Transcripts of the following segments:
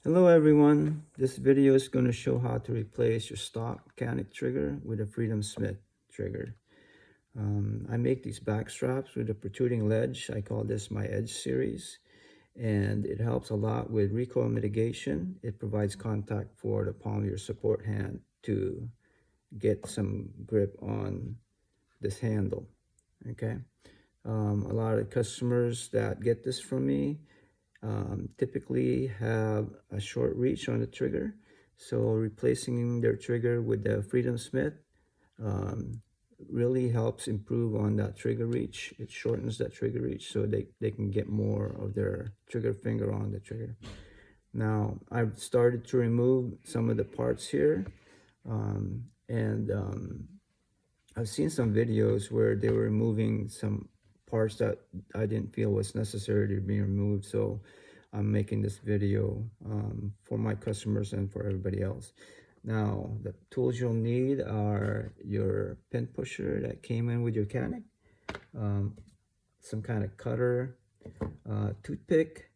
Hello everyone, this video is going to show how to replace your stock Canik trigger with a Freedomsmith trigger. I make these back straps with a protruding ledge. I call this my Edge series, and it helps a lot with recoil mitigation. It provides contact for the palm of your support hand to get some grip on this handle. Okay, a lot of customers that get this from me typically have a short reach on the trigger, so replacing their trigger with the Freedomsmith really helps improve on that trigger reach. It shortens that trigger reach so they can get more of their trigger finger on the trigger. Now I've started to remove some of the parts here, and I've seen some videos where they were removing some parts that I didn't feel was necessary to be removed. So I'm making this video for my customers and for everybody else. Now, the tools you'll need are your pin pusher that came in with your Canik, some kind of cutter, toothpick,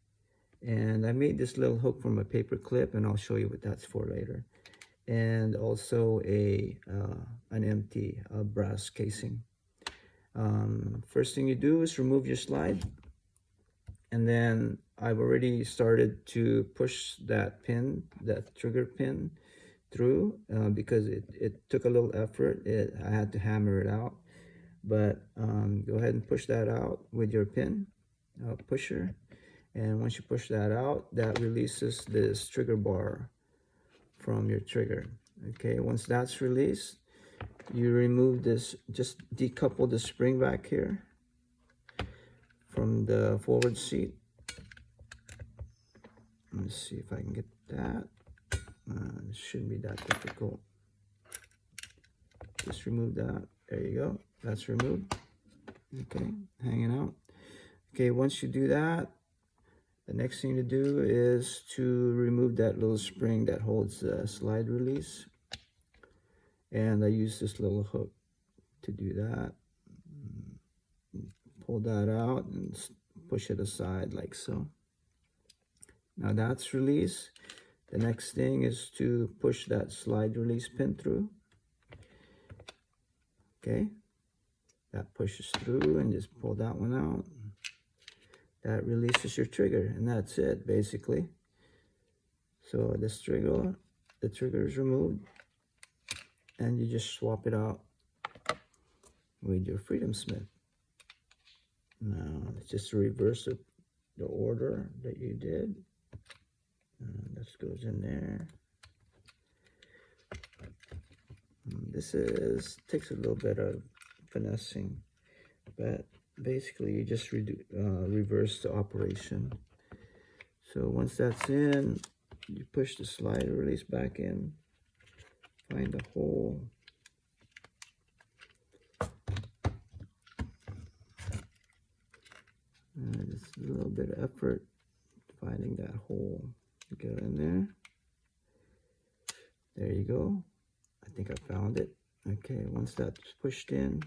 and I made this little hook from a paper clip, and I'll show you what that's for later. And also an empty brass casing. First thing you do is remove your slide, and then I've already started to push that pin, that trigger pin, through because it took a little effort. I had to hammer it out, but go ahead and push that out with your pin pusher, and once you push that out, that releases this trigger bar from your trigger. Okay, once that's released, you remove this, just decouple the spring back here from the forward seat. Let me see if I can get that. It shouldn't be that difficult. Just remove that. There you go. That's removed. Okay, hanging out. Okay, once you do that, the next thing to do is to remove that little spring that holds the slide release. And I use this little hook to do that. Pull that out and push it aside like so. Now that's released. The next thing is to push that slide release pin through. Okay, that pushes through, and just pull that one out. That releases your trigger, and that's it basically. So this trigger, the trigger is removed, and you just swap it out with your Freedomsmith. Now let's just reverse it, the order that you did. This goes in there. This takes a little bit of finessing, but basically you just reverse the operation. So once that's in, you push the slide release back in, find the hole, and just a little bit of effort finding that hole. Go in there. There you go. I think I found it. Okay, once that's pushed in,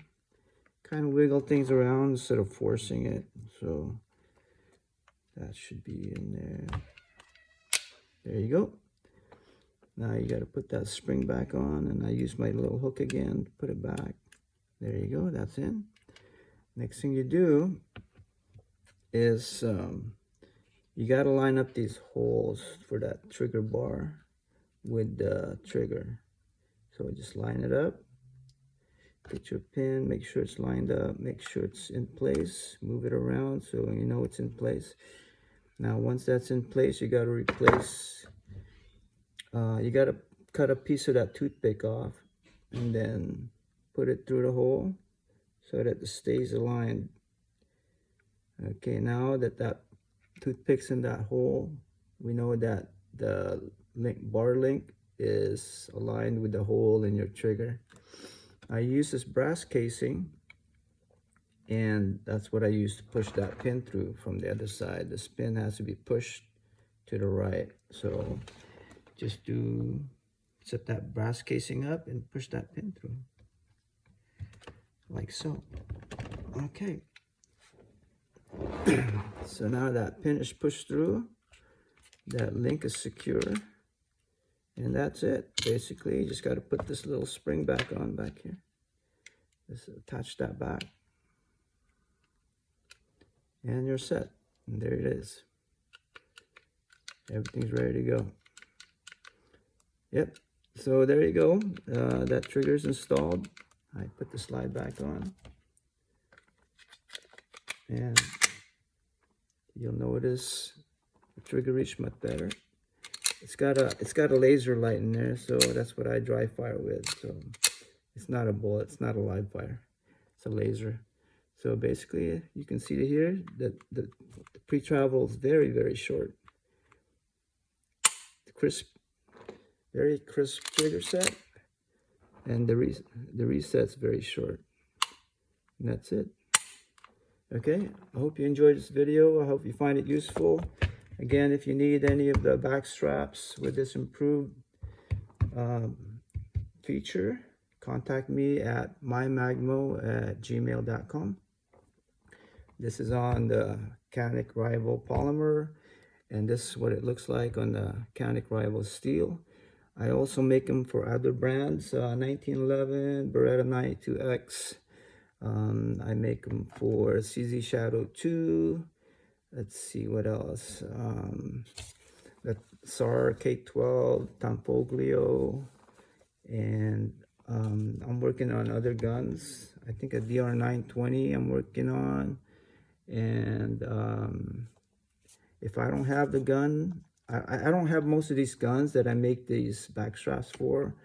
kind of wiggle things around instead of forcing it. So that should be in there. There you go. Now you got to put that spring back on, and I use my little hook again to put it back. There you go. That's in. Next thing you do is you got to line up these holes for that trigger bar with the trigger. So just line it up, get your pin, make sure it's lined up, make sure it's in place, move it around so you know it's in place. Now once that's in place, you got to replace, you got to cut a piece of that toothpick off and then put it through the hole so that it stays aligned. Okay, now that that toothpick's in that hole, we know that the bar link is aligned with the hole in your trigger. I use this brass casing, and that's what I use to push that pin through from the other side. This pin has to be pushed to the right. So just set that brass casing up and push that pin through like so. Okay. So now that pin is pushed through, that link is secure. And that's it. Basically, you just got to put this little spring back on back here. Just attach that back. And you're set. And there it is. Everything's ready to go. Yep. So there you go. That trigger is installed. I put the slide back on. And you'll notice the trigger reach much better. It's got a laser light in there, so that's what I dry fire with. So it's not a bullet, it's not a live fire, it's a laser. So basically, you can see here that the pre-travel is very, very short. Very crisp trigger set, and the reset's very short. And that's it. Okay, I hope you enjoyed this video. I hope you find it useful. Again, if you need any of the back straps with this improved feature, contact me at mymagmo@gmail.com. This is on the Canik Rival polymer, and this is what it looks like on the Canik Rival steel. I also make them for other brands, 1911, Beretta 92X. I make them for CZ Shadow 2. Let's see what else. The SAR K12, Tampoglio, and I'm working on other guns. I think a DR 920 I'm working on. And if I don't have the gun, I don't have most of these guns that I make these back straps for.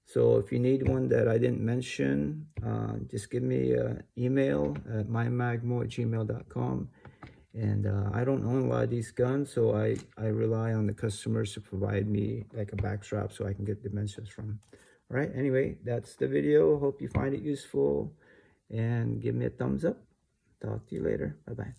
So if you need one that I didn't mention, just give me an email at mymagmo@gmail.com. And I don't own a lot of these guns, so I rely on the customers to provide me like a back strap so I can get dimensions from. All right, anyway, that's the video. Hope you find it useful, and give me a thumbs up. Talk to you later. Bye-bye.